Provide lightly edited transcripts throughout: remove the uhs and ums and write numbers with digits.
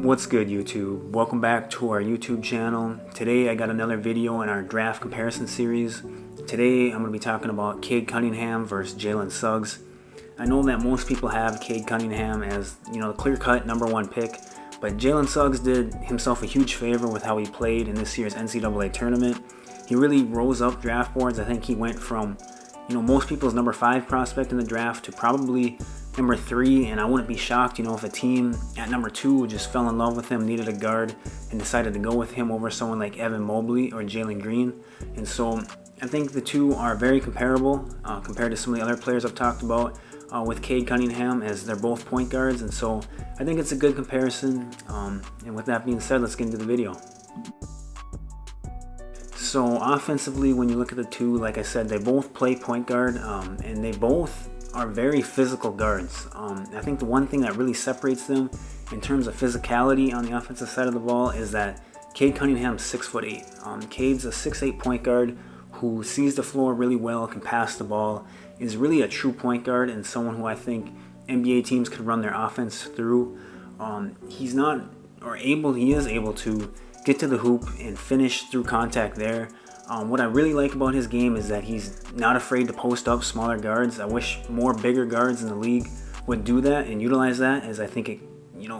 What's good, YouTube? Welcome back to our YouTube channel. Today I got another video in our draft comparison series. Today I'm going to be talking about Cade Cunningham versus Jalen Suggs. I know that most people have Cade Cunningham as, the clear-cut #1 pick, but Jalen Suggs did himself a huge favor with how he played in this year's NCAA tournament. He really rose up draft boards. I think he went from, most people's #5 prospect in the draft to probably #3, and I wouldn't be shocked, if a team at #2 just fell in love with him, needed a guard, and decided to go with him over someone like Evan Mobley or Jalen Green. And so I think the two are very comparable compared to some of the other players I've talked about with Cade Cunningham, as they're both point guards, and so I think it's a good comparison. And with that being said, let's get into the video. So offensively, when you look at the two, like I said, they both play point guard, and they both are very physical guards. I think the one thing that really separates them in terms of physicality on the offensive side of the ball is that Cade Cunningham's 6'8". Cade's a 6'8" point guard who sees the floor really well, can pass the ball, is really a true point guard and someone who I think NBA teams could run their offense through. He is able to get to the hoop and finish through contact there. What I really like about his game is that he's not afraid to post up smaller guards. I wish more bigger guards in the league would do that and utilize that, as I think it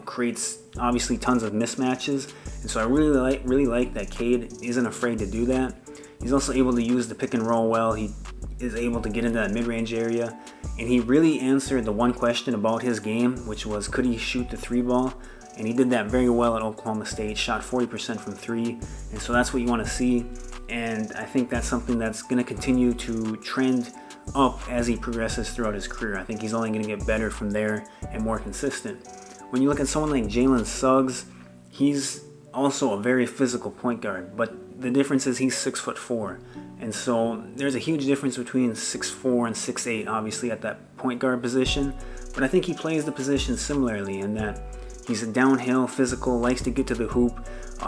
creates obviously tons of mismatches. And so I really like that Cade isn't afraid to do that. He's also able to use the pick and roll well. He is able to get into that mid-range area, and he really answered the one question about his game, which was, could he shoot the 3 ball? And he did that very well at Oklahoma State, shot 40% from 3, and so that's what you want to see. And I think that's something that's going to continue to trend up as he progresses throughout his career. I think he's only going to get better from there and more consistent. When you look at someone like Jalen Suggs, he's also a very physical point guard, but the difference is he's 6'4", and so there's a huge difference between 6'4" and 6'8", obviously at that point guard position. But I think he plays the position similarly in that he's a downhill, physical, likes to get to the hoop,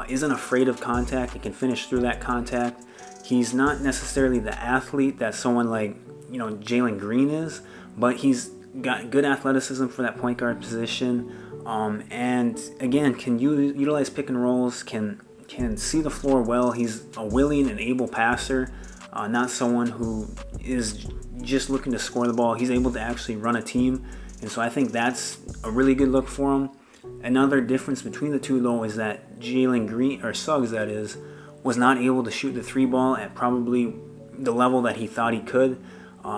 isn't afraid of contact, and can finish through that contact. He's not necessarily the athlete that someone like, Jalen Green is, but he's got good athleticism for that point guard position. And again, can utilize pick and rolls, can see the floor well. He's a willing and able passer, not someone who is just looking to score the ball. He's able to actually run a team, and so I think that's a really good look for him. Another difference between the two, though, is that Jalen Green, or Suggs that is, was not able to shoot the 3 ball at probably the level that he thought he could.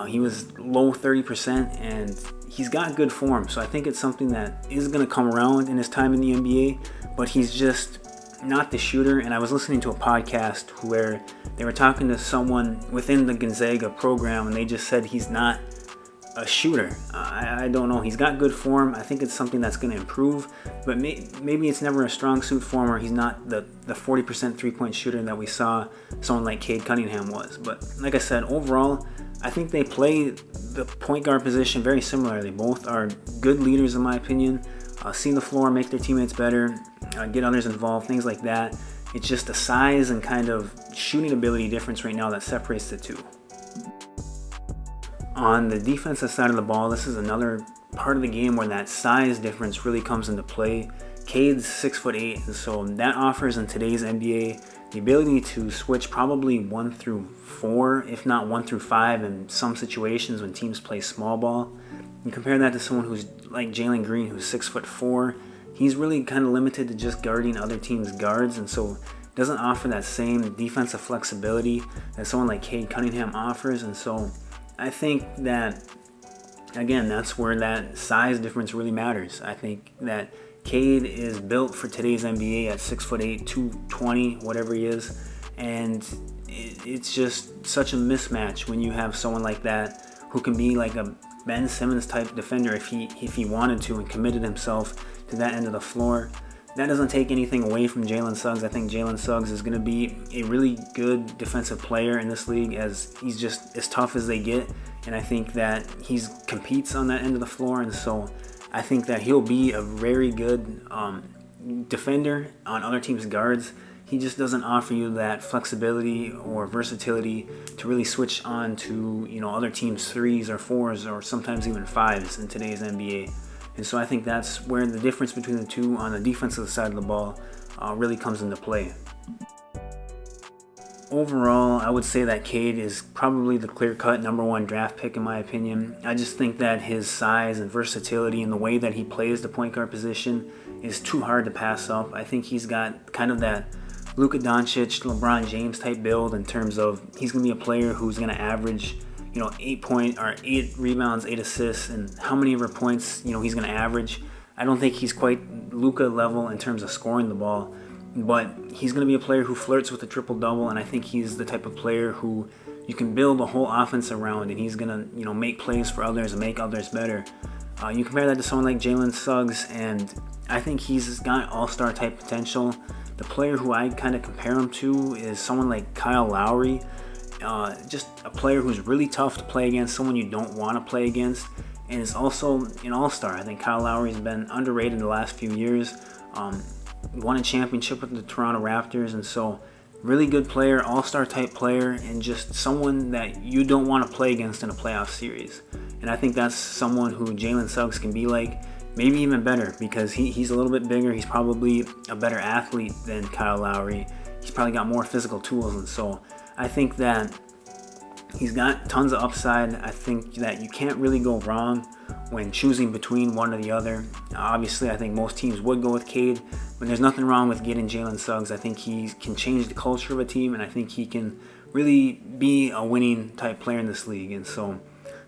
He was low 30%, and he's got good form, so I think it's something that is going to come around in his time in the NBA, but he's just not the shooter. And I was listening to a podcast where they were talking to someone within the Gonzaga program, and they just said he's not a shooter. I don't know. He's got good form. I think it's something that's going to improve, but maybe it's never a strong suit for him, or he's not the 40% three-point shooter that we saw someone like Cade Cunningham was. But like I said, overall, I think they play the point guard position very similarly. Both are good leaders, in my opinion. See the floor, make their teammates better, get others involved, things like that. It's just a size and kind of shooting ability difference right now that separates the two. On the defensive side of the ball, this is another part of the game where that size difference really comes into play. Cade's 6'8", and so that offers in today's NBA the ability to switch probably 1 through 4, if not 1 through 5 in some situations when teams play small ball. You compare that to someone who's like Jalen Green, who's 6'4". He's really kind of limited to just guarding other teams' guards, and so doesn't offer that same defensive flexibility that someone like Cade Cunningham offers. And so I think that, again, that's where that size difference really matters. I think that Cade is built for today's NBA at 6'8", 220, whatever he is, and it's just such a mismatch when you have someone like that who can be like a Ben Simmons type defender if he wanted to and committed himself to that end of the floor. That doesn't take anything away from Jalen Suggs. I think Jalen Suggs is going to be a really good defensive player in this league, as he's just as tough as they get, and I think that he competes on that end of the floor, and so I think that he'll be a very good defender on other teams' guards. He just doesn't offer you that flexibility or versatility to really switch on to other teams' 3s or 4s or sometimes even 5s in today's NBA. And so I think that's where the difference between the two on the defensive side of the ball really comes into play. Overall, I would say that Cade is probably the clear-cut #1 draft pick in my opinion. I just think that his size and versatility and the way that he plays the point guard position is too hard to pass up. I think he's got kind of that Luka Doncic, LeBron James type build in terms of he's going to be a player who's going to average, 8 rebounds, 8 assists, and how many of her points, he's going to average. I don't think he's quite Luka level in terms of scoring the ball, but he's going to be a player who flirts with a triple-double, and I think he's the type of player who you can build a whole offense around, and he's going to, make plays for others and make others better. You compare that to someone like Jalen Suggs, and I think he's got all-star type potential. The player who I kind of compare him to is someone like Kyle Lowry, just a player who's really tough to play against, someone you don't want to play against, and is also an all-star. I think Kyle Lowry's been underrated in the last few years. Won a championship with the Toronto Raptors, and so really good player, all-star type player, and just someone that you don't want to play against in a playoff series. And I think that's someone who Jalen Suggs can be like, maybe even better, because he's a little bit bigger. He's probably a better athlete than Kyle Lowry. He's probably got more physical tools, and so I think that he's got tons of upside. I think that you can't really go wrong when choosing between one or the other. Obviously, I think most teams would go with Cade, but there's nothing wrong with getting Jalen Suggs. I think he can change the culture of a team, and I think he can really be a winning type player in this league. And so,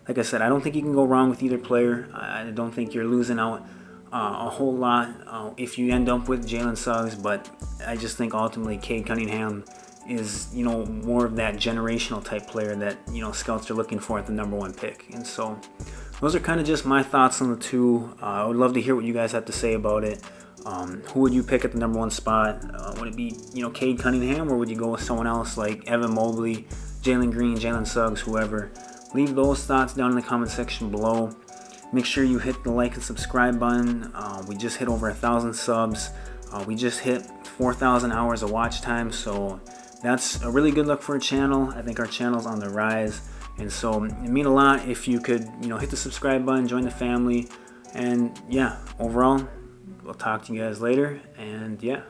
like I said, I don't think you can go wrong with either player. I don't think you're losing out a whole lot if you end up with Jalen Suggs, but I just think ultimately Cade Cunningham is, more of that generational type player that, scouts are looking for at the #1 pick. And so those are kind of just my thoughts on the two. I would love to hear what you guys have to say about it. Who would you pick at the #1 spot? Would it be, Cade Cunningham, or would you go with someone else like Evan Mobley, Jalen Green, Jalen Suggs, whoever? Leave those thoughts down in the comment section below. Make sure you hit the like and subscribe button. We just hit over 1,000 subs. We just hit 4,000 hours of watch time, so that's a really good look for a channel. I think our channel's on the rise, and so it mean a lot if you could, hit the subscribe button, join the family, and yeah, overall, we'll talk to you guys later, and yeah.